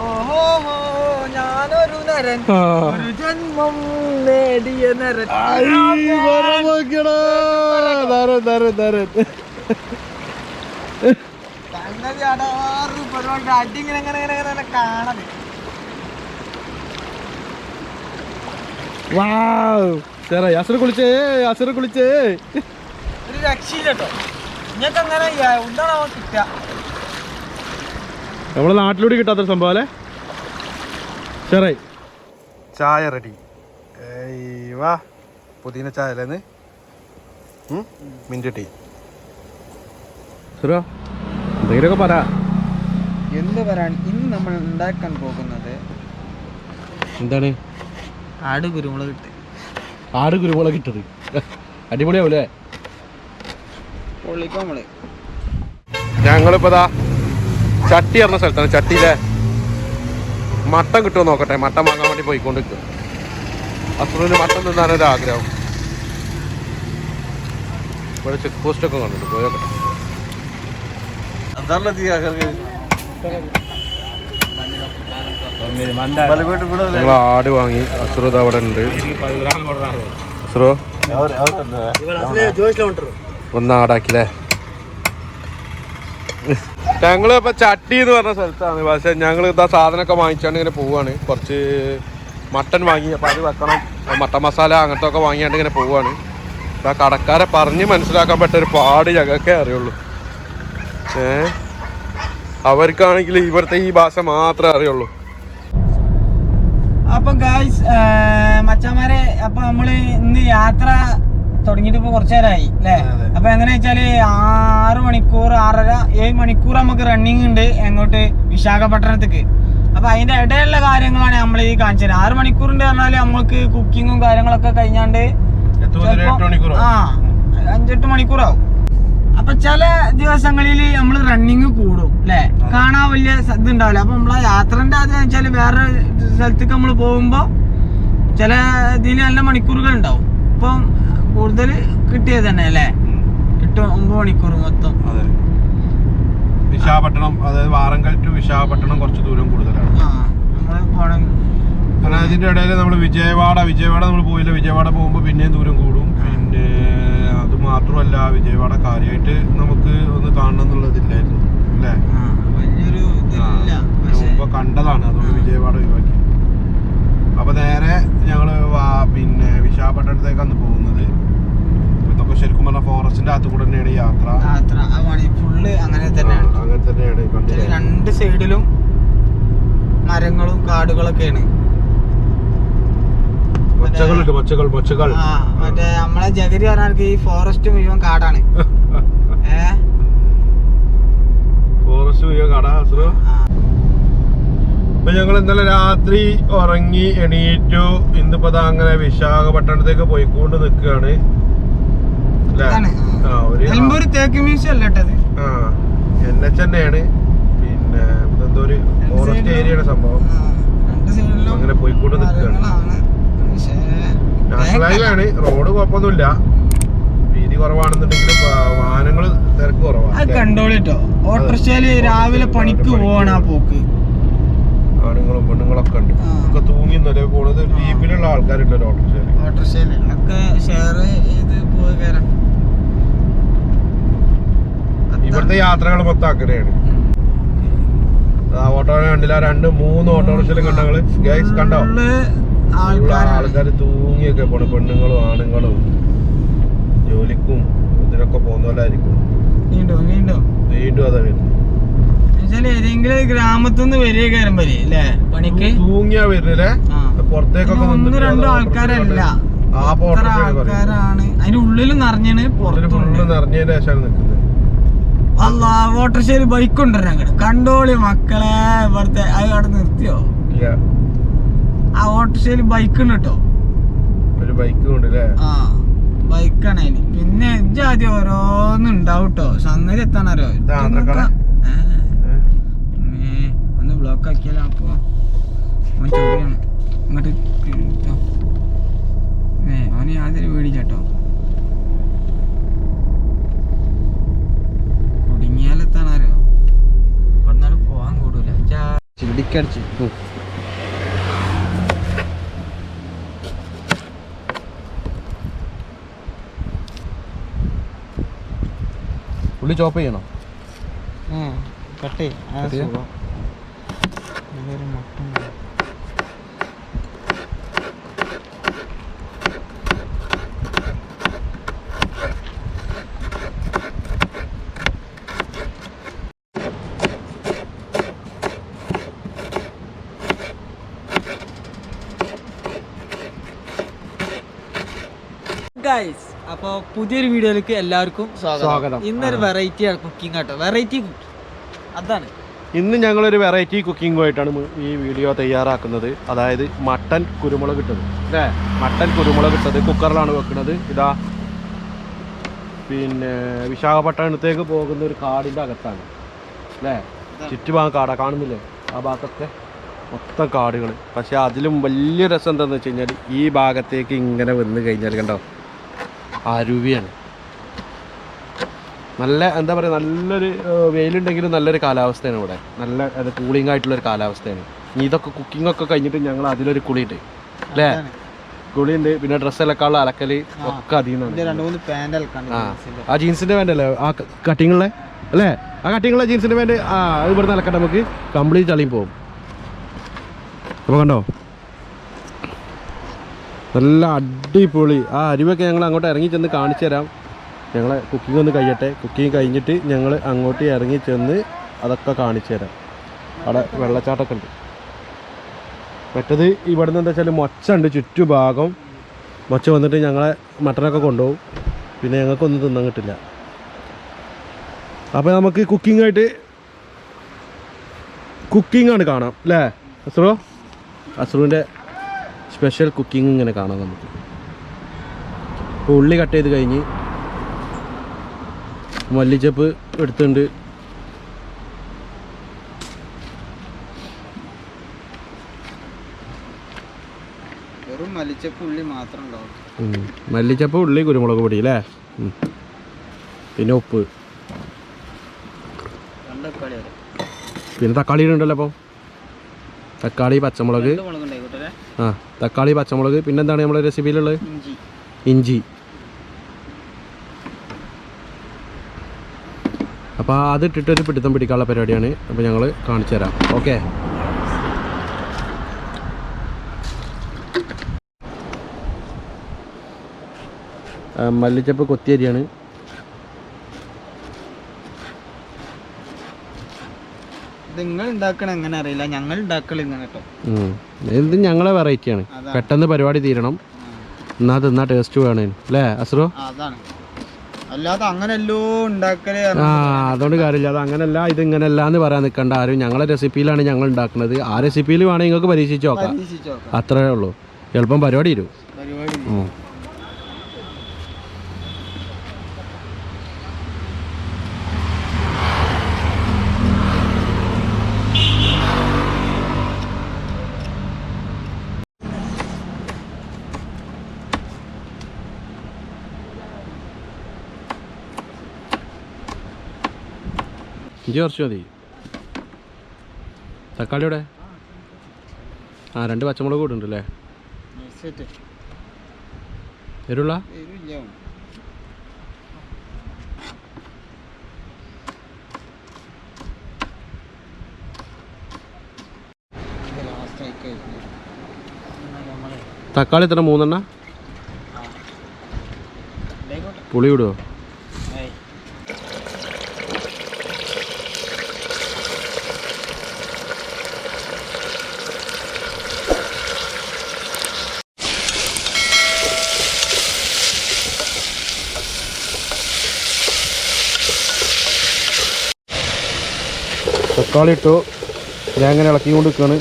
ഓഹോ ഞാനൊരു നരൻ ഒരു ജന്മം നേടിയ നരൻ. സംഗതി അടാറ് പരിപാടി അടി ഇങ്ങനെ ഇങ്ങനെ ഇങ്ങനെ ഇങ്ങനെ കാണത്. കുളിച്ചേ ഒരു രക്ഷയില്ല കേട്ടോ. ഇങ്ങനത്തെ അങ്ങനെ എന്താണ് അവൻ കിട്ടുക? നമ്മളെ നാട്ടിലൂടെ കിട്ടാത്തൊരു സംഭവം അല്ലേ. ചെറേ ചായ റെഡി. വാ പുതിന ചായ അല്ലേന്ന് മിന്റ് ടീ. എന്തെങ്കിലുമൊക്കെ പറ. എന്ത് പറയാൻ? ഇന്ന് നമ്മൾ ഉണ്ടാക്കാൻ പോകുന്നത് എന്താണ്? ആട് കുരുമുളക് ഇട്ട്. ആട് കുരുമുളക് ഇട്ടത് അടിപൊളിയാവൂലേ? പൊള്ളിക്കോ നമ്മള്. ഞങ്ങളിപ്പോ ചട്ടി പറഞ്ഞ സ്ഥലത്താണ്. ചട്ടിയിലെ മട്ടൻ കിട്ടുമോ നോക്കട്ടെ. മട്ടൻ വാങ്ങാൻ വേണ്ടി പോയിക്കൊണ്ടിരിക്കും. അസുറിന് മട്ടൻ തിന്നാനൊരു ആഗ്രഹം. ഇവിടെ ചെക്ക് പോസ്റ്റ് ഒക്കെ കണ്ടിട്ട് പോയോക്കട്ടെ. ഞങ്ങൾ ആട് വാങ്ങി. അസുറ അവിടെ ഉണ്ട്. അസുറോ ഒന്ന് ആടാക്കില്ലേ. ഞങ്ങൾ ഇപ്പൊ ചട്ടി എന്ന് പറഞ്ഞ സ്ഥലത്താണ്. പക്ഷെ ഞങ്ങൾ ഇതാ സാധനമൊക്കെ വാങ്ങിച്ചാണ്ട് ഇങ്ങനെ പോവാണ്. കുറച്ച് മട്ടൻ വാങ്ങി. അപ്പൊ അത് വെക്കണം. മട്ടൻ മസാല അങ്ങനത്തെ ഒക്കെ വാങ്ങിയാണ്ട് ഇങ്ങനെ പോവാണ്. ആ കടക്കാരെ പറഞ്ഞ് മനസ്സിലാക്കാൻ പറ്റൊരു പാട് ഞങ്ങൾക്കേ അറിയുള്ളൂ. അവർക്കാണെങ്കിൽ ഇവിടുത്തെ ഈ ഭാഷ മാത്രമേ അറിയുള്ളൂ. അപ്പൊ ഗായ്സ് മച്ചന്മാരെ, അപ്പൊ നമ്മള് ഇന്ന് യാത്ര തുടങ്ങിയിട്ട് ഇപ്പൊ കുറച്ചു നേരമായി അല്ലേ. അപ്പൊ എങ്ങനെ വെച്ചാല് 6 മണിക്കൂർ 6.5 7 മണിക്കൂർ നമുക്ക് റണ്ണിങ് ഉണ്ട് എങ്ങോട്ട്, വിശാഖപട്ടണത്തേക്ക്. അപ്പൊ അതിന്റെ ഇടയിലുള്ള കാര്യങ്ങളാണ് നമ്മൾ ഈ കാണിച്ചത്. 6 മണിക്കൂറിന്റെ പറഞ്ഞാല് നമ്മൾക്ക് കുക്കിങ്ങും കാര്യങ്ങളൊക്കെ കഴിഞ്ഞാണ്ട് 5-8 മണിക്കൂറാവും. അപ്പൊ ചില ദിവസങ്ങളിൽ നമ്മൾ റണ്ണിങ് കൂടും അല്ലെ, കാണാൻ വലിയ ഇത് ഉണ്ടാവില്ല. അപ്പൊ നമ്മളെ യാത്രന്റെ അത് വെച്ചാല് വേറെ സ്ഥലത്തേക്ക് നമ്മൾ പോകുമ്പോ ചില ഇതിൽ നല്ല മണിക്കൂറുകൾ ഉണ്ടാവും. ഇപ്പം കൂടുതൽ കിട്ടിയത് തന്നെ അല്ലേ, 8-9 മണിക്കൂർ മൊത്തം. വിശാഖപട്ടണം, അതായത് വാറങ്കൽ ടു വിശാഖപട്ടണം കുറച്ച് ദൂരം കൂടുതലാണ്. നമ്മള് പോണം. കാരണം അതിന്റെ ഇടയിൽ നമ്മൾ വിജയവാഡ നമ്മൾ പോയില്ല. വിജയവാഡ പോകുമ്പോൾ പിന്നെയും ദൂരം കൂടും. പിന്നെ അത് മാത്രമല്ല, വിജയവാഡ കാര്യമായിട്ട് നമുക്ക് ഒന്ന് കാണണം എന്നുള്ളതില്ലായിരുന്നു അല്ലേ. വലിയൊരു മുമ്പ് കണ്ടതാണ്, അതുകൊണ്ട് വിജയവാഡ ഒഴിവാക്കി. അപ്പൊ നേരെ ഞങ്ങള് പിന്നെ വിശാഖപട്ടണത്തേക്കാണ് പോകുന്നത്. ഇതൊക്കെ ശരിക്കും പറഞ്ഞ ഫോറസ്റ്റിന്റെ അകത്ത് കൂടെ തന്നെയാണ് യാത്ര. ഫുള്ള് അങ്ങനെ തന്നെയാണ്. രണ്ട് സൈഡിലും മരങ്ങളും കാടുകളൊക്കെയാണ്. മൊച്ചകൾ മറ്റേ നമ്മളെ ജഗരി പറഞ്ഞാൽ ഈ ഫോറസ്റ്റ് മുഴുവൻ കാടാണ്. ഫോറസ്റ്റ് മുഴുവൻ കാടാ. അപ്പൊ ഞങ്ങൾ ഇന്നലെ രാത്രി ഉറങ്ങി എണീറ്റു. ഇന്നിപ്പോ അങ്ങനെ വിശാഖപട്ടണത്തേക്ക് പോയിക്കൊണ്ട് നിൽക്കുകയാണ്. തേക്ക് മ്യൂസിയം അല്ലേ ഇട്ടത്? NH തന്നെയാണ്. പിന്നെ എന്തോ ഒരു ഫോറസ്റ്റ് ഏരിയയുടെ സംഭവം. അങ്ങനെ പോയിക്കൊണ്ട് നിൽക്കുകയാണ്. നാഷണൽ ഹൈവേ ആണ്. റോഡ് കുഴപ്പമൊന്നുമില്ല. വീതി കുറവാണെന്നുണ്ടെങ്കിലും വാഹനങ്ങൾ തിരക്ക് കുറവാണ്. കണ്ടോളിട്ടോ. ഓട്ടോറിക്ഷയില് രാവിലെ പണിക്ക് പോവാണ് ആ പോക്ക്. ആണുങ്ങളും പെണ്ണുങ്ങളൊക്കെ ഉണ്ട്. ഒക്കെ തൂങ്ങിന്നല്ലേ പോണത്. ജീപ്പിലുള്ള ആൾക്കാരുണ്ടല്ലോ ഓട്ടോറിക്ഷയില് ഒക്കെ ഷെയർ ചെയ്ത് പോയി കയറാം. ഇവിടുത്തെ യാത്രകൾ മൊത്തം അങ്ങനെയാണ്. ഓട്ടോ കണ്ടില്ല, 2-3 ഓട്ടോറിക്ഷയിലും കണ്ടങ്ങള് ഗൈസ് കണ്ടോ. ആൾക്കാർ തൂങ്ങിയൊക്കെ പോണ, പെണ്ണുങ്ങളും ആണുങ്ങളും ജോലിക്കും ഇതിനൊക്കെ പോകുന്നവരായിരിക്കും. വീണ്ടും അതാ വരുന്നത്. ഏതെങ്കിലും ഗ്രാമത്തിന്ന് വരിക കയറുമ്പോ പണിക്ക് തൂങ്ങിയാ വരുന്നില്ലേ. പുറത്തേക്കൊക്കെ 1-2 ആൾക്കാരല്ല, ആൾക്കാരാണ്. അതിന്റെ ഉള്ളിൽ നിറഞ്ഞാണ്, പുറത്തുള്ളിൽ നിറഞ്ഞതിന് ശേഷമാണ് നിൽക്കുന്നത്. അല്ലാ, ഓട്ടോറിക്ഷയിൽ ബൈക്ക് കൊണ്ടുവരാൻ കണ്ടോളി മക്കളെ. ഇവിടുത്തെ അത് അവിടെ നിർത്തിയോ? ആ ഓട്ടോറിക്ഷയിൽ ബൈക്ക് ഉണ്ട് കേട്ടോ. ഒരു ബൈക്ക് കൊണ്ടല്ലേ. ബൈക്കാണ് അതിന്. പിന്നെ ആദ്യം ഓരോന്നും ഉണ്ടാവും കേട്ടോ. സംഗതി എത്താനറിയോ? ഒന്ന് ബ്ലോക്ക് ആക്കിയാലോ. അപ്പൊ ചോദിയാണ് ഇങ്ങോട്ട് ഓന് യാതൊരു പേടിച്ചോ. കുടുങ്ങിയാലെത്താനറിയോ? ഇവിടുന്നാണ് പോവാൻ കൂടൂല. ചിടിക്കടിച്ച് ഉള്ളി ചോപ്പ് ചെയ്യണോ? കട്ട് ഗൈസ്, അപ്പോൾ പുതിയൊരു വീഡിയോയിലേക്ക് എല്ലാവർക്കും സ്വാഗതം. ഇന്നൊരു വെറൈറ്റി കുക്കിംഗ് ആട്ടോ, വെറൈറ്റി കുക്കിംഗ്. അതാണ് ഇന്ന് ഞങ്ങളൊരു വെറൈറ്റി കുക്കിങ്ങുമായിട്ടാണ് ഈ വീഡിയോ തയ്യാറാക്കുന്നത്. അതായത് മട്ടൻ കുരുമുളക് ഇട്ടത് അല്ലേ, മട്ടൻ കുരുമുളക് ഇട്ടത് കുക്കറിലാണ് വെക്കുന്നത്. ഇതാ പിന്നെ വിശാഖപട്ടണത്തേക്ക് പോകുന്ന ഒരു കാടിൻ്റെ അകത്താണ് അല്ലേ, ചുറ്റുഭാഗം കാടാ കാണുന്നില്ലേ, ആ ഭാഗത്തൊക്കെ മൊത്തം കാടുകൾ. പക്ഷെ അതിലും വലിയ രസം എന്താണെന്ന് വെച്ച് കഴിഞ്ഞാൽ ഈ ഭാഗത്തേക്ക് ഇങ്ങനെ വന്ന് കഴിഞ്ഞാൽ കണ്ടോ അരുവിയാണ്. നല്ല എന്താ പറയുക, നല്ലൊരു വെയിലുണ്ടെങ്കിലും നല്ലൊരു കാലാവസ്ഥയാണ് ഇവിടെ, നല്ല അത് കൂളിംഗ് ആയിട്ടുള്ളൊരു കാലാവസ്ഥയാണ്. ഇതൊക്കെ കുക്കിങ്ങൊക്കെ കഴിഞ്ഞിട്ട് ഞങ്ങൾ അതിലൊരു കുളിയുണ്ട് അല്ലേ, കുളിയുണ്ട്. പിന്നെ ഡ്രസ്സ് അലക്കാനുള്ള അലക്കൽ ഒക്കെ അതിൽ നിന്നാണ്. ആ ജീൻസിൻ്റെ പാൻ്റ് അല്ലേ, ആ കട്ടിങ്ങുള്ള അല്ലേ, ആ കട്ടിങ്ങുള്ള ജീൻസിൻ്റെ പാൻറ്, അത് ഇവിടുന്ന് അലക്കട്ടെ, നമുക്ക് കംപ്ലീറ്റ് ചളിയും പോകും. അപ്പോൾ കണ്ടോ നല്ല അടിപൊളി. ആ അരുവൊക്കെ ഞങ്ങൾ അങ്ങോട്ട് ഇറങ്ങി ചെന്ന് കാണിച്ചു തരാം. ഞങ്ങളെ കുക്കിംഗ് ഒന്ന് കഴിയട്ടെ, കുക്കിംഗ് കഴിഞ്ഞിട്ട് ഞങ്ങൾ അങ്ങോട്ട് ഇറങ്ങി ചെന്ന് അതൊക്കെ കാണിച്ചു തരാം. അവിടെ വെള്ളച്ചാട്ടമൊക്കെ ഉണ്ട്. മറ്റത് ഇവിടെ നിന്ന് എന്താ വെച്ചാൽ മൊച്ച ഉണ്ട് ചുറ്റുഭാഗം. മൊച്ച വന്നിട്ട് ഞങ്ങളെ മട്ടനൊക്കെ കൊണ്ടുപോകും, പിന്നെ ഞങ്ങൾക്കൊന്നും തിന്നാൻ കിട്ടില്ല. അപ്പോൾ നമുക്ക് കുക്കിങ്ങാണ് കാണാം അല്ലേ അസ്രോ? അസ്രുവിൻ്റെ സ്പെഷ്യൽ കുക്കിംഗ് ഇങ്ങനെ കാണാം നമുക്ക്. ഇപ്പോൾ ഉള്ളി കട്ട് ചെയ്ത് കഴിഞ്ഞ് മല്ലിച്ചപ്പ് എടുത്തുണ്ട്. വെറും മല്ലിച്ചപ്പ് ഉള്ളി മാത്രം ഉണ്ടാവും. മല്ലിച്ചപ്പ് ഉള്ളി കുരുമുളക് പൊടി അല്ലേ, പിന്നെ ഉപ്പ്, പിന്നെ തക്കാളി ഉണ്ടല്ലോ. അപ്പം തക്കാളി പച്ചമുളക്, തക്കാളി പച്ചമുളക്, പിന്നെന്താണ് നമ്മുടെ റെസിപ്പിയിലുള്ളത്, ഇഞ്ചി. അപ്പോൾ അതിട്ടിട്ടൊരു പിടുത്തം പിടിക്കാനുള്ള പരിപാടിയാണ്. അപ്പോൾ ഞങ്ങൾ കാണിച്ചു തരാം. ഓക്കെ, മല്ലിച്ചപ്പ് കൊത്തിയരിയാണ്. നിങ്ങൾ ഉണ്ടാക്കണ എങ്ങനെ അറിയില്ല, ഞങ്ങൾ ഉണ്ടാക്കൽ ഇങ്ങനെ കേട്ടോ. ഇത് ഞങ്ങളെ വെറൈറ്റിയാണ്, പെട്ടെന്ന് പരിപാടി തീരണം, എന്നാ തിന്നാ ടേസ്റ്റ് വേണം അല്ലേ അസ്രോ? അതാണ്, അല്ലാതെ അങ്ങനെല്ലോ ഉണ്ടാക്കല്. അതുകൊണ്ട് കാര്യമില്ല, അത് അങ്ങനല്ല ഇത് ഇങ്ങനെയല്ല എന്ന് പറയാൻ നിൽക്കണ്ട ആരും. ഞങ്ങളെ റെസിപ്പിയിലാണ് ഞങ്ങൾ ഉണ്ടാക്കുന്നത്. ആ റെസിപ്പിയിൽ വേണമെങ്കിൽ നിങ്ങൾക്ക് പരീക്ഷിച്ച് നോക്കാം, അത്രേ ഉള്ളൂ. എളുപ്പം പരിപാടി തരും. ഇഞ്ചി കുറച്ച് മതി. തക്കാളിയുടെ 2 പച്ചമുളക് കൂടെ ഉണ്ടല്ലേ, എരുള്ള തക്കാളി എത്ര 3 പുളി വിടുമോ? തക്കാളി ഇട്ടു, ഞാൻ ഇങ്ങനെ ഇളക്കിക്കൊണ്ട് നിൽക്കുകയാണ്.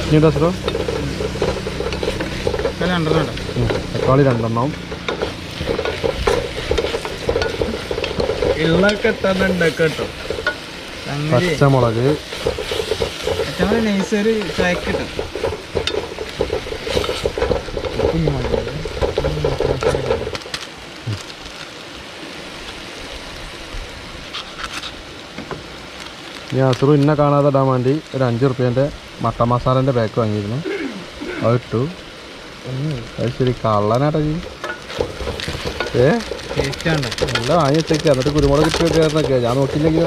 ഇനി ദസറോ തക്കാളി 2 കേട്ടോ. പച്ചമുളക്, നൈസൊരു ചായക്കിട്ടോ. ഞാൻ അസുറും ഇന്നെ കാണാതെ ഇടാൻ വേണ്ടി ഒരു 5 റുപ്യേൻ്റെ മട്ടൻ മസാലേൻ്റെ പാക്ക് വാങ്ങിയിരുന്നു. അത് ഇട്ടു. അത് ശരി കള്ളനാട്ടാ ജി. നല്ല വാങ്ങി വെച്ചേക്ക്. എന്നിട്ട് കുരുമുളക് ഇട്ട് വെക്കാന്നൊക്കെ ഞാൻ നോക്കിയില്ലെങ്കിൽ.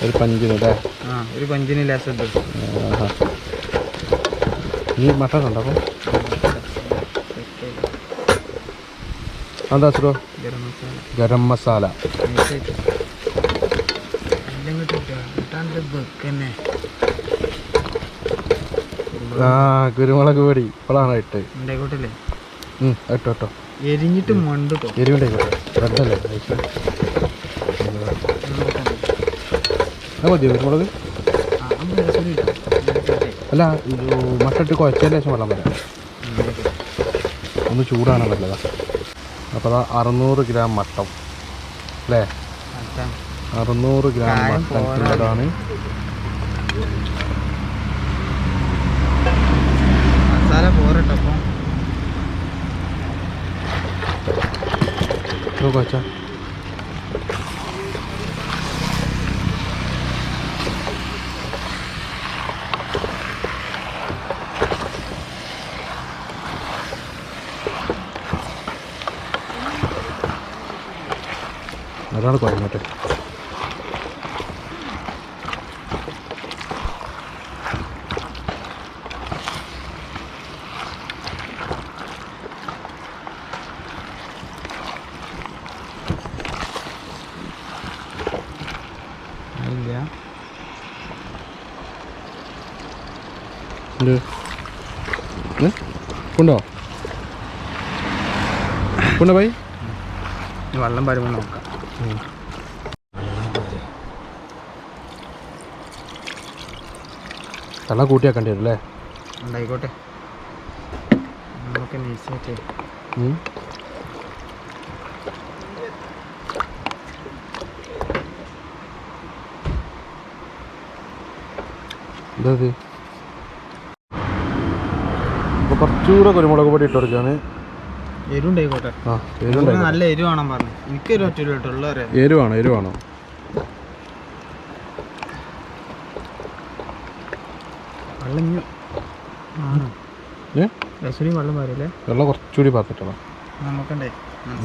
ഒരു പഞ്ചിന് അല്ലേ? ഒരു പഞ്ചിന് ലേസം ഈ മട്ടൺ ഉണ്ടോ അപ്പം? എന്താ അസുറോ? ഗരം മസാല. കുരുമുളക് പൊടി ഇപ്പോഴാണ് ഇട്ട് ഇട്ടോ എരിഞ്ഞിട്ട് മണ്ടോ എരിവുണ്ടായിക്കോട്ടെ. റെഡല്ലേ മതിയോ കുരുമുളക്? അല്ല മട്ടിട്ട് കുഴച്ചതിന് ശേഷം വെള്ളം വരാം. ഒന്ന് ചൂടാണ് നല്ലതാ. അപ്പോൾ 600 ഗ്രാം മട്ടൻ അല്ലേ? 600 ഗ്രാം മട്ടൻ മസാല പോരട്ടപ്പം നോക്കാ. അതാണ് കുഴങ്ങട്ടെ. ഉണ്ടോ ഉണ്ടോ ഭായി? വെള്ളം വരുമ്പോൾ നോക്കാം. വെള്ളം കൂട്ടിയാക്കേണ്ടി വരും അല്ലേ? ഉണ്ടായിക്കോട്ടെ. നമുക്ക് നൈസായിട്ട് എന്താ ഇപ്പോൾ കുറച്ചുകൂടെ കുരുമുളക് പൊടി ഇട്ട് കൊടുക്കുകയാണ്. എരിവുണ്ടായിക്കോട്ടെ. നല്ല എരിവാണോ പറഞ്ഞു? എനിക്ക് എരിവാണോ? വെള്ളം വരില്ലേ? വെള്ളം കുറച്ചുകൂടി പാർത്തിട്ടോ നമുക്കുണ്ടേ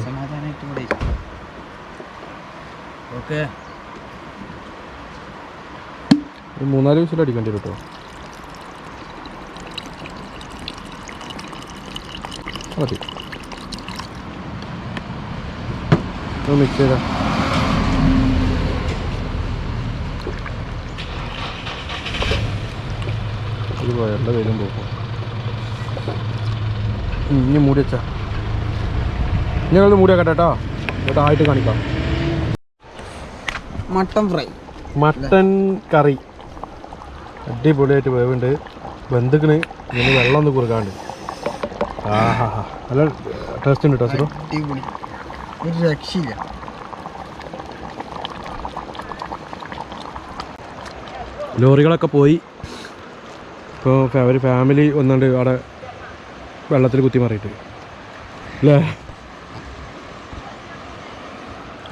സമാധാനമായിട്ട് കൂടെ. ഓക്കെ 3-4 വിസിൽ അടിക്കേണ്ടി വരും കേട്ടോ. മതി മിക്സ് ചെയ്താ. ഇത് വയറിൻ്റെ വേഗം പോകും. ഇനി മൂടി വെച്ചാ ഞങ്ങൾ മൂടി വെക്കട്ടെ കേട്ടോ. എന്നിട്ട് ആയിട്ട് കാണിക്കാം. മട്ടൻ കറി അടിപൊളിയായിട്ട് വേവുണ്ട്. വെന്തിക്കണ്. ഇനി വെള്ളം ഒന്ന് കുറുക്കാണ്ട്. ആഹാ നല്ല ടേസ്റ്റ് ഉണ്ട് കേട്ടോ. ഒരു രക്ഷയില്ല. ലോറികളൊക്കെ പോയി. ഇപ്പോൾ ഒരു ഫാമിലി വന്നുകൊണ്ട് അവിടെ വെള്ളത്തിൽ കുത്തി മാറിയിട്ട് അല്ലേ?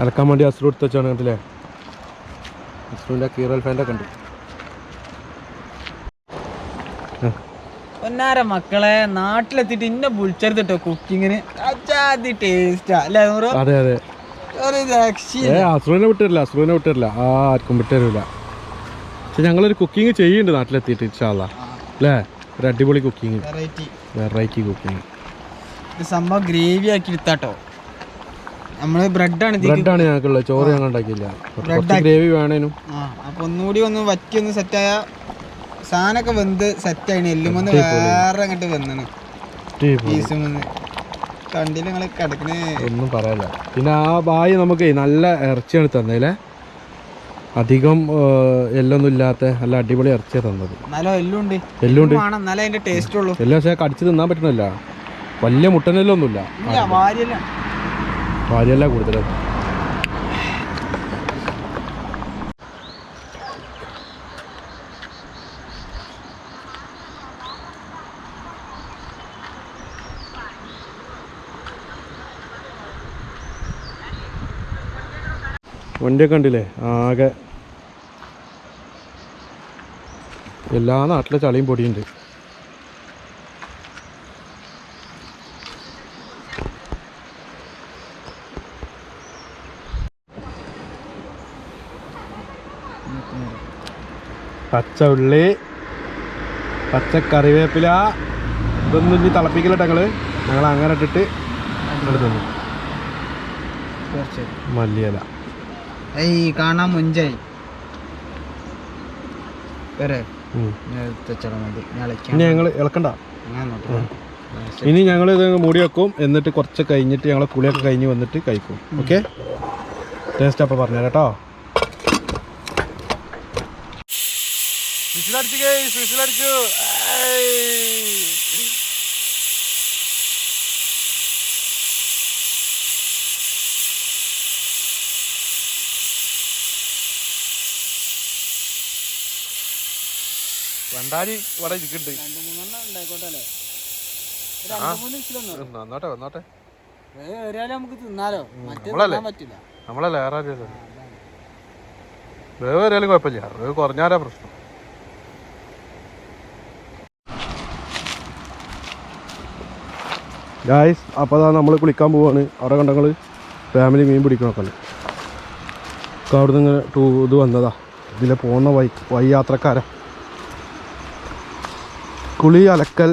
അലക്കാൻ വേണ്ടി അസ്രു എടുത്ത് വെച്ചാണ് കണ്ടില്ലേ? അസ്രുവിൻ്റെ കീറൽ ഫാൻ്റെ ഒക്കെ ഉണ്ട്. ഒന്നാര മക്കളെ നാട്ടിലെത്തിയിട്ട് ഇന്നെ വിളിച്ചെടുത്തിട്ടോ കുക്കിങ്ങിന്. ടേസ്റ്റാ അല്ലേ? അതെ അതെ. അസ്രുവിനെ വിട്ടുതരില്ല. ആർക്കും വിട്ടുതരില്ല. പക്ഷെ ഞങ്ങളൊരു കുക്കിംഗ് ചെയ്യുന്നുണ്ട് നാട്ടിലെത്തിയിട്ട് ഇൻഷാ അല്ലാ അല്ലേ? ഒരു അടിപൊളി കുക്കിംഗ്, വെറൈറ്റി കുക്കിംഗ്. സംഭവം ഗ്രേവി ആക്കി എടുത്താട്ടോ. നമ്മള് ബ്രെഡാണ് ഞങ്ങൾക്കുള്ളത്. ചോറ് ഞങ്ങൾ ഉണ്ടാക്കിയില്ല. ഗ്രേവി വേണേനും. അപ്പൊ ഒന്നുകൂടി ഒന്ന് വറ്റി ഒന്ന് സെറ്റായ സാധനമൊക്കെ വെന്ത് സെറ്റായിന്. എല്ലുമൊന്ന് വേറെ അങ്ങോട്ട് വെന്നാണ് കണ്ടില്ല നിങ്ങള് കിടക്കണേ. ഒന്നും പറയാനില്ല. പിന്നെ ആ ബായി നമുക്ക് നല്ല ഇറച്ചിയാണ് തന്നേലേ. അധികം എല്ലൊന്നും ഇല്ലാത്ത നല്ല അടിപൊളി ഇറച്ചിയാണ് തന്നത്. എല്ലുണ്ട്. എല്ലാം പക്ഷേ കടിച്ച് തിന്നാൻ പറ്റണില്ല. വലിയ മുട്ടനെല്ലൊന്നുമില്ല. വാരിയല്ല കൂടുതലും. വണ്ടിയൊക്കെ ഉണ്ടില്ലേ ആകെ എല്ലാ നാട്ടിലെ ചളിയും പൊടിയുണ്ട്. പച്ച ഉള്ളി, പച്ച കറിവേപ്പില, ഇതൊന്നും ഇനി തിളപ്പിക്കലട്ടെ ഞങ്ങൾ അങ്ങനെ ഇട്ടിട്ട് എടുത്തു. മല്ലിയില കാണാൻ മുഞ്ചായി ഇനി ഞങ്ങൾ ഇളക്കണ്ട. ഇനി ഞങ്ങൾ ഇത് മൂടി വെക്കും. എന്നിട്ട് കുറച്ച് കഴിഞ്ഞിട്ട് ഞങ്ങൾ കുളിയൊക്കെ കഴിഞ്ഞ് വന്നിട്ട് കഴിക്കും. ഓക്കെ, ടേസ്റ്റ് അപ്പം പറഞ്ഞുതരാം കേട്ടോ. വിസിലടിച്ചു. വണ്ടാരി ഇവിടെ ഇരിക്കുന്നുണ്ട്. വന്നോട്ടെ നമ്മളല്ലേ വേറെ വേവ് വരാലും കുഴപ്പമില്ല. വേവ് കുറഞ്ഞാലാ പ്രശ്നം. ഗായ്സ്, അപ്പോൾ അതാ നമ്മൾ കുളിക്കാൻ പോവാണ്. അവിടെ കണ്ടങ്ങൾ ഫാമിലി മീൻ പിടിക്കണമൊക്കെ അവിടെ നിന്ന് ഇത് വന്നതാ. ഇതിലെ പോകുന്ന വഴി യാത്രക്കാരാ. കുളി, അലക്കൽ,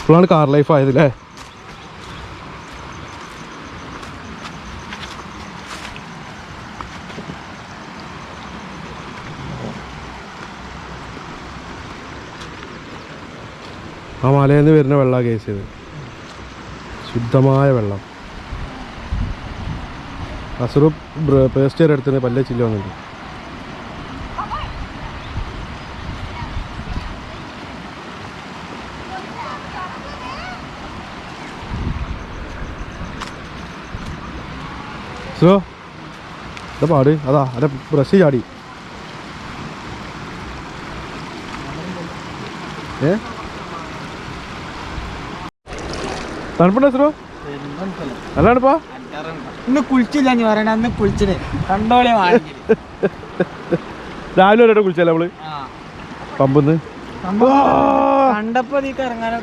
ഇപ്പോഴാണ് കാർ ലൈഫ് ആയതല്ലേ. ആ മലയിൽ നിന്ന് വരുന്ന വെള്ളമാണ് കേസ് ചെയ്ത്, ശുദ്ധമായ വെള്ളം. അസുറും പേസ്റ്റ് വരെ എടുത്തിന് പല്ലേ ചില്ല വന്നിട്ട്. സോ എന്താ പാട്? അതാ അതെ ബ്രഷ് ചാടി. തണുപ്പുണ്ടോ സുരോ? നല്ല തണുപ്പാ. ഇന്ന് കുളിച്ചില്ല നീ പറയണ. അന്ന് കുളിച്ചിട്ട് കണ്ടോളെ രാവിലെ വരെ കുളിച്ചല്ലേ നമ്മള് പമ്പന്ന്. കണ്ടപ്പോ നീക്ക് ഇറങ്ങാനോ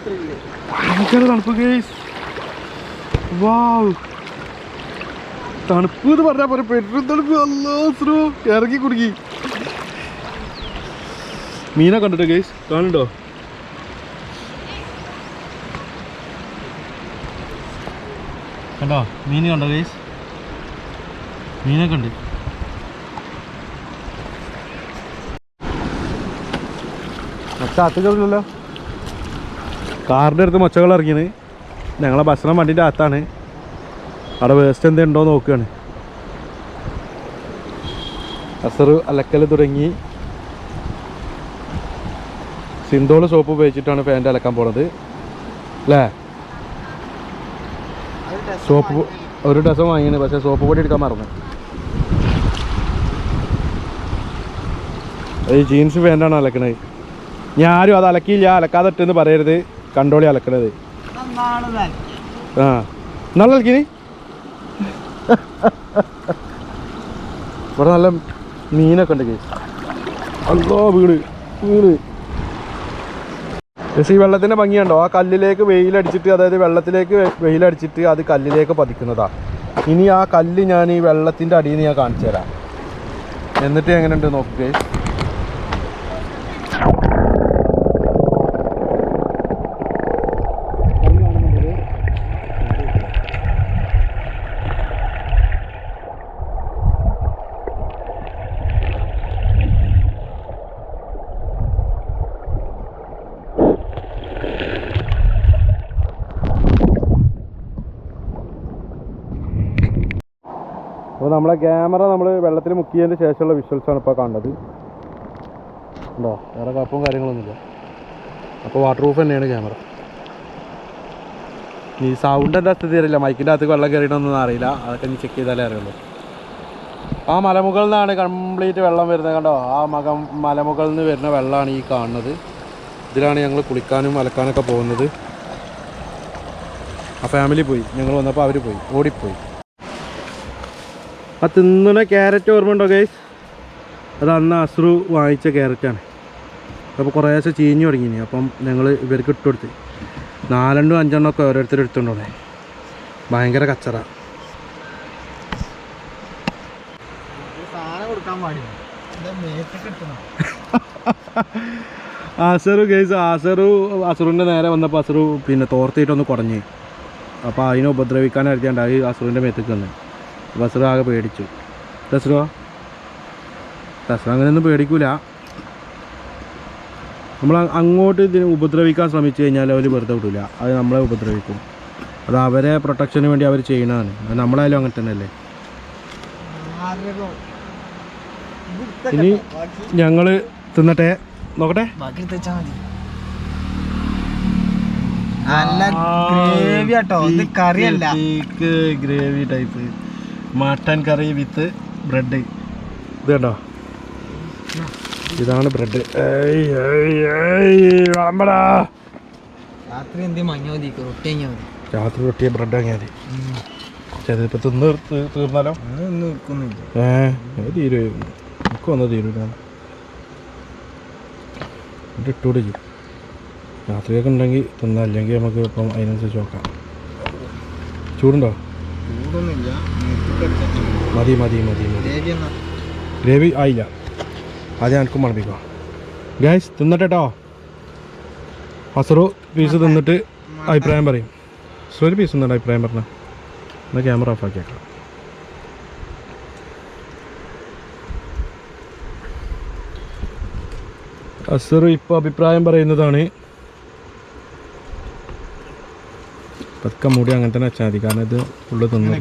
തണുപ്പ് കേസ്. തണുപ്പ് എന്ന് പറഞ്ഞാൽ പോലെ പെരുന്തണുപ്പ്. അല്ലോ ഇറങ്ങി കുടുങ്ങി. മീനെ കണ്ടിട്ടോ കേസ്? കാണുന്നുണ്ടോ? കണ്ടോ മീൻ? കണ്ടോ കേസ്? മീനൊക്കെ ഉണ്ട്. മൊച്ച അത്തുകളില്ലല്ലോ. കാറിൻ്റെ അടുത്ത് മൊച്ചകൾ ഇറങ്ങിയത്. ഞങ്ങളെ ഭക്ഷണം വണ്ടിൻ്റെ അകത്താണ്. അവിടെ വേസ്റ്റ് എന്തെങ്കിലും ഉണ്ടോ നോക്കുകയാണ്. അസറ് അലക്കൽ തുടങ്ങി. സിന്തോള് സോപ്പ് ഉപയോഗിച്ചിട്ടാണ് പാൻറ് അലക്കാൻ പോണത് അല്ലേ? സോപ്പ് ഒരു ഡസം വാങ്ങിയാണ്, പക്ഷേ സോപ്പ് പൊടി എടുക്കാൻ മറന്നു. ഈ ജീൻസ് പാൻറ്റാണ് അലക്കണത്. ഞാനും അത് അലക്കിയില്ല, അലക്കാതെ ഇട്ടെന്ന് പറയരുത്. കണ്ടോളി അലക്കണത്. ആ നാളെ അലക്കിനി. ഇവിടെ നല്ല മീനൊക്കെ ഉണ്ട് കേസ്. അല്ലോ വീട് പക്ഷേ ഈ വെള്ളത്തിൻ്റെ ഭംഗിയുണ്ടോ? ആ കല്ലിലേക്ക് വെയിലടിച്ചിട്ട്, അതായത് വെള്ളത്തിലേക്ക് വെയിലടിച്ചിട്ട് അത് കല്ലിലേക്ക് പതിക്കുന്നതാ. ഇനി ആ കല്ല് ഞാൻ ഈ വെള്ളത്തിൻ്റെ അടിയിൽ നിന്ന് ഞാൻ കാണിച്ചു തരാം. എന്നിട്ട് എങ്ങനെയുണ്ട് നോക്കുക. അപ്പോൾ നമ്മളെ ക്യാമറ നമ്മൾ വെള്ളത്തിൽ മുക്കിയതിന് ശേഷമുള്ള വിഷ്വൽസാണ് ഇപ്പോൾ കാണുന്നത്. ഉണ്ടോ? വേറെ കുഴപ്പവും കാര്യങ്ങളൊന്നുമില്ല. അപ്പോൾ വാട്ടർ പ്രൂഫ് തന്നെയാണ് ക്യാമറ. ഈ സൗണ്ടിൻ്റെ സ്ഥിതി അറിയില്ല, മൈക്കിൻ്റെ അകത്ത് വെള്ളം കയറിയിട്ടൊന്നും അറിയില്ല. അതൊക്കെ ഇനി ചെക്ക് ചെയ്താലേ അറിയുള്ളൂ. ആ മലമുകളിൽ നിന്നാണ് കംപ്ലീറ്റ് വെള്ളം വരുന്നത്. കണ്ടോ? ആ മലമുകളിൽ നിന്ന് വരുന്ന വെള്ളമാണ് ഈ കാണുന്നത്. ഇതിലാണ് ഞങ്ങൾ കുളിക്കാനും അലക്കാനൊക്കെ പോകുന്നത്. ആ ഫാമിലി പോയി, ഞങ്ങൾ വന്നപ്പോൾ അവർ പോയി, ഓടിപ്പോയി. ആ തിന്നണ ക്യാരറ്റ് ഓർമ്മയുണ്ടോ ഗൈസ്? അത് അന്ന് അസ്രു വാങ്ങിച്ച ക്യാരറ്റാണ്. അപ്പോൾ കുറേശ്ശെ ചീഞ്ഞു തുടങ്ങിയിനി. അപ്പം ഞങ്ങൾ ഇവർക്ക് ഇട്ട് കൊടുത്ത് 4-5 എണ്ണമൊക്കെ ഓരോരുത്തർ എടുത്തുകൊണ്ടോണേ. ഭയങ്കര കച്ചറ. അസറു ഗൈസ്, അസറുവിൻ്റെ നേരെ വന്നപ്പോൾ അസറു പിന്നെ തോർത്തിയിട്ടൊന്ന് കുടഞ്ഞ്. അപ്പോൾ അതിനെ ഉപദ്രവിക്കാനായിരിക്കാണ്ട് അത് അസറുവിൻ്റെ മേത്തേക്ക് വന്ന്. അപ്പോൾ അസറു ആകെ പേടിച്ചു. അസറു അങ്ങനെയൊന്നും പേടിക്കൂല. നമ്മൾ അങ്ങോട്ട് ഇതിന് ഉപദ്രവിക്കാൻ ശ്രമിച്ചു കഴിഞ്ഞാൽ അവർ വെറുതെ വിടില്ല, അത് നമ്മളെ ഉപദ്രവിക്കും. അത് അവരെ പ്രൊട്ടക്ഷന് വേണ്ടി അവർ ചെയ്യണതാണ്. അത് നമ്മളായാലും അങ്ങനെ തന്നെയല്ലേ. ഇനി ഞങ്ങൾ തിന്നട്ടെ, നോക്കട്ടെ. Gravy type mutton curry with bread. ഇത് കണ്ടോ, ഇതാണ് ബ്രെഡ്. രാത്രി റൊട്ടിയെ ബ്രെഡ് വാങ്ങിയാൽ മതി. ചിലപ്പോൾ തിന്ന് തീർന്നാലോ? തീരുമായിരുന്നു, നമുക്ക് വന്നാൽ തീരൂല. എന്നിട്ട് ഇട്ടുകൂടെ ചെയ്യും. രാത്രിയൊക്കെ ഉണ്ടെങ്കിൽ തിന്നാം, അല്ലെങ്കിൽ നമുക്ക് ഇപ്പം അതിനനുസരിച്ച് നോക്കാം. ചൂടുണ്ടോ? മതി മതി മതി മതി. ഗ്രേവി ആയില്ല, ആദ്യം എനിക്കും മണപ്പിക്കാം. ഗൈസ് തിന്നട്ടെ കേട്ടോ. അസറു പീസ് തിന്നിട്ട് അഭിപ്രായം പറയും. ഒരു പീസ് തിന്നിട്ട് അഭിപ്രായം പറഞ്ഞാൽ എന്നാൽ ക്യാമറ ഓഫ് ആക്കിയേക്കാം. അസറു ഇപ്പോൾ അഭിപ്രായം പറയുന്നതാണ്. പതുക്കെ മൂടി അങ്ങനെ തന്നെ വെച്ചാൽ മതി, കാരണം ഇത് ഫുള്ള് തിന്നു.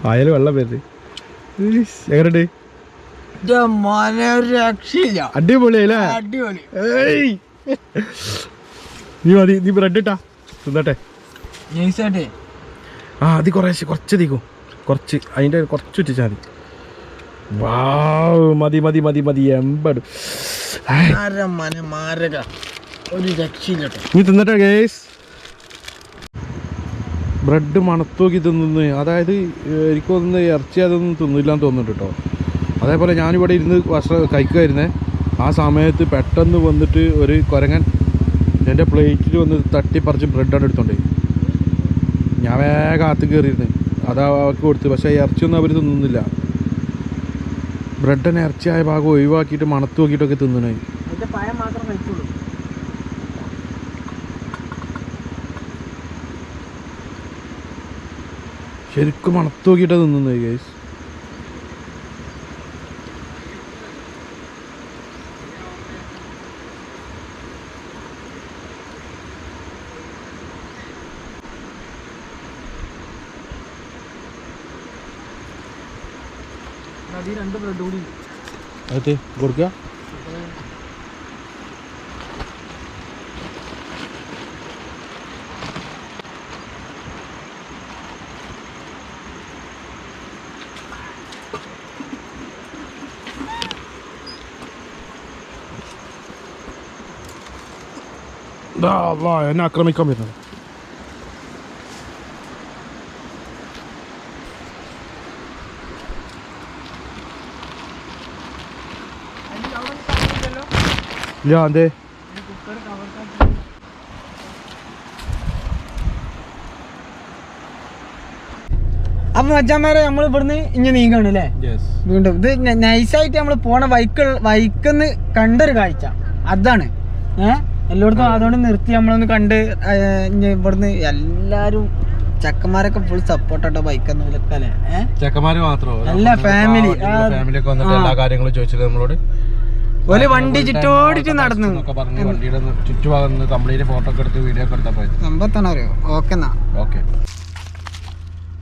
വായൽ വെള്ളം പേര് എങ്ങനെയുണ്ട്? അടിപൊളിയല്ലേ? നീ മതി, നീ ബ്രെഡ് ഇട്ടാ തിന്നട്ടെ. ആ അത് കുറച്ച് തീക്കും, കുറച്ച് അതിൻ്റെ കുറച്ച് ഉറ്റിച്ചാൽ മതി. വാവ്, മതി മതി മതി മതി. എമ്പട് നീ തിന്നട്ടെ ഗേസ്. ബ്രെഡ് മണത്തോക്കി തിന്നുന്നു. അതായത് എനിക്ക് തോന്നുന്നു ഇറച്ചി അതൊന്നും തിന്നില്ലാന്ന് തോന്നുന്നുണ്ട് കേട്ടോ. അതേപോലെ ഞാനിവിടെ ഇരുന്ന് കഴിക്കുമായിരുന്നേ. ആ സമയത്ത് പെട്ടെന്ന് വന്നിട്ട് ഒരു കുരങ്ങൻ എൻ്റെ പ്ലേറ്റിൽ വന്ന് തട്ടിപ്പറിച്ച് ബ്രെഡാണ് എടുത്തോണ്ടേ. ഞാൻ വേഗം അകത്ത് കയറിയിരുന്നു, അതാ അവർക്ക് കൊടുത്ത്. പക്ഷേ ഇറച്ചിയൊന്നും അവർ തിന്നുന്നില്ല. ബ്രെഡിനെ ഇറച്ചിയായ ഭാഗം ഒഴിവാക്കിയിട്ട് മണത്ത് നോക്കിയിട്ടൊക്കെ തിന്നണേ. ശരിക്കും മണത്ത് നോക്കിയിട്ടാണ് തിന്നുന്നത് ഗൈസ്. അതെ കൊടുക്കുക. എന്നെ ആക്രമിക്കാൻ വരുന്നത്. ഇല്ല അതെ. അപ്പൊ മച്ചാന്മാരെ നമ്മൾ ഇവിടുന്ന് ഇനി നീങ്ങാണ് അല്ലേ? വീണ്ടും ഇത് നൈസായിട്ട് നമ്മൾ പോണ വൈക്കന്ന് കണ്ടൊരു കാഴ്ച അതാണ്. എല്ലായിടത്തും അതുകൊണ്ട് നിർത്തി നമ്മളൊന്ന് കണ്ട് ഇവിടുന്ന് എല്ലാരും ചെക്കന്മാരൊക്കെ ഫുൾ സപ്പോർട്ടോ ബൈക്കെന്ന് വിലൊക്കെ അല്ലേ? ചെക്കന്മാര് മാത്രമോ എല്ലാ ഫാമിലി ഫാമിലിയൊക്കെ വന്നിട്ട് എല്ലാ കാര്യങ്ങളും ചോദിച്ചത് നമ്മളോട്. ഒരു വണ്ടി ചുറ്റോടിട്ട് നടന്നു വണ്ടിയുടെ ചുറ്റുഭാഗം കംപ്ലീറ്റ് ഫോട്ടോ ഒക്കെ എടുത്ത് വീഡിയോ ഒക്കെ എടുത്താൽ പോയത് സംഭവത്താണ്. അറിയോ? ഓക്കെ.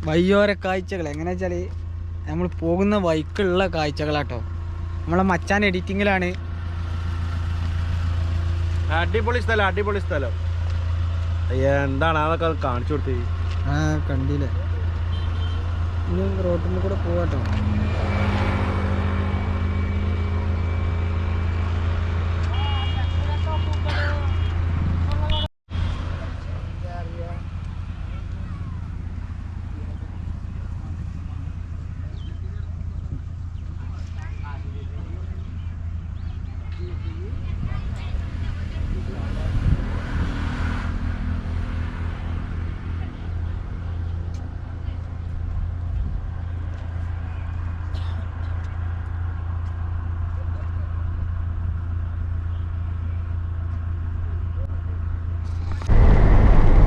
വയ്യോര കാഴ്ചകൾ എങ്ങനെ വെച്ചാല് നമ്മൾ പോകുന്ന വൈക്കുള്ള കാഴ്ചകളാട്ടോ. നമ്മളെ മച്ചാൻ എഡിറ്റിങ്ങിലാണ്. അടിപൊളി സ്ഥലം, അടിപൊളി സ്ഥലം. എന്താണ് അതൊക്കെ കാണിച്ചു കൊടുത്തേ? കണ്ടില്ലേ? ഇനി റോട്ടിൽ കൂടെ പോവാട്ടോ.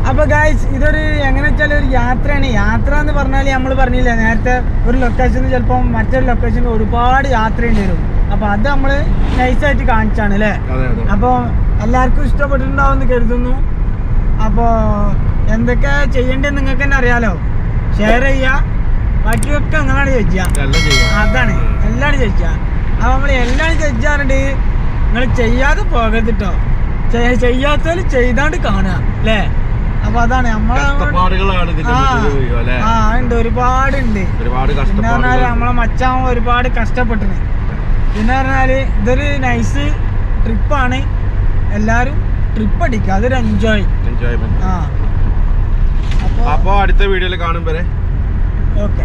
അപ്പൊ ഗായ്സ് ഇതൊരു എങ്ങനെ വെച്ചാൽ ഒരു യാത്രയാണ്. യാത്ര എന്ന് പറഞ്ഞാൽ നമ്മൾ പറഞ്ഞില്ല നേരത്തെ, ഒരു ലൊക്കേഷനിൽ ചിലപ്പോൾ മറ്റൊരു ലൊക്കേഷനിൽ ഒരുപാട് യാത്ര ഉണ്ട് വരും. അപ്പൊ അത് നമ്മള് നൈസായിട്ട് കാണിച്ചാണ് അല്ലേ. അപ്പൊ എല്ലാവർക്കും ഇഷ്ടപ്പെട്ടിട്ടുണ്ടാവുമെന്ന് കരുതുന്നു. അപ്പോ എന്തൊക്കെ ചെയ്യേണ്ടത് നിങ്ങൾക്ക് തന്നെ അറിയാലോ. ഷെയർ ചെയ്യാ, ബാക്കിയൊക്കെ നിങ്ങളാണ് ചോദിക്കുക. അതാണ് എല്ലാം ചോദിക്കുക. അപ്പൊ നമ്മൾ എല്ലാം ചോദിച്ചാറുണ്ട്. നിങ്ങൾ ചെയ്യാതെ പോകരുത് കേട്ടോ. ചെയ്യാത്തവർ ചെയ്താണ്ട് കാണുക അല്ലേ. അപ്പൊ അതാണ് നമ്മളെ ഉണ്ട്, ഒരുപാടുണ്ട്. പിന്നെ പറഞ്ഞാല് നമ്മളെ മച്ചാൻ ഒരുപാട് കഷ്ടപ്പെട്ടിന്. പിന്നെ പറഞ്ഞാല് ഇതൊരു നൈസ് ട്രിപ്പാണ്. എല്ലാരും ട്രിപ്പ് അടിക്കുക, അതൊരു എൻജോയ്മെന്റ്. ആ അപ്പൊ അടുത്ത വീഡിയോയിൽ കാണും വരെ ഓക്കെ.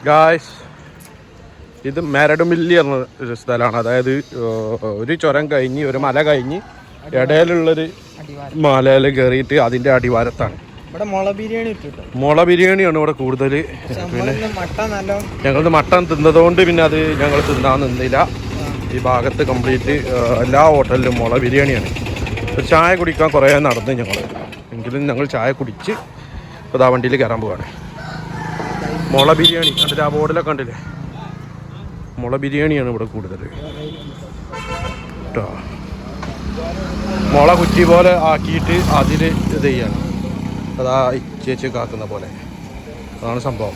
ഗായ്സ് ഇത് മെരടുമില്ലി എന്ന ഒരു സ്ഥലമാണ്. അതായത് ഒരു ചുരം കഴിഞ്ഞ് ഒരു മല കഴിഞ്ഞ് ഇടയിലുള്ളൊരു മലയിൽ കയറിയിട്ട് അതിന്റെ അടിവാരത്താണ്. മുള ബിരിയാണിയാണ് ഇവിടെ കൂടുതൽ. പിന്നെ ഞങ്ങളത് മട്ടൻ തിന്നതുകൊണ്ട് പിന്നെ അത് ഞങ്ങൾ തിന്നാൻ നിന്നില്ല. ഈ ഭാഗത്ത് കംപ്ലീറ്റ് എല്ലാ ഹോട്ടലിലും മുള ബിരിയാണിയാണ്. ചായ കുടിക്കാൻ കുറേ നടന്ന് ഞങ്ങൾ, എങ്കിലും ഞങ്ങൾ ചായ കുടിച്ച് ഇപ്പോൾ ആ വണ്ടിയിൽ കയറാൻ പോവാണ്. മുള ബിരിയാണി അതിൽ ആ ബോർഡിലൊക്കെ കണ്ടില്ലേ, മുള ബിരിയാണിയാണ് ഇവിടെ കൂടുതൽ കേട്ടോ. മുള കുറ്റി പോലെ ആക്കിയിട്ട് അതിൽ ഇത് ചെയ്യാണ്. അതാ ചേച്ചി കാക്കുന്ന പോലെ, അതാണ് സംഭവം.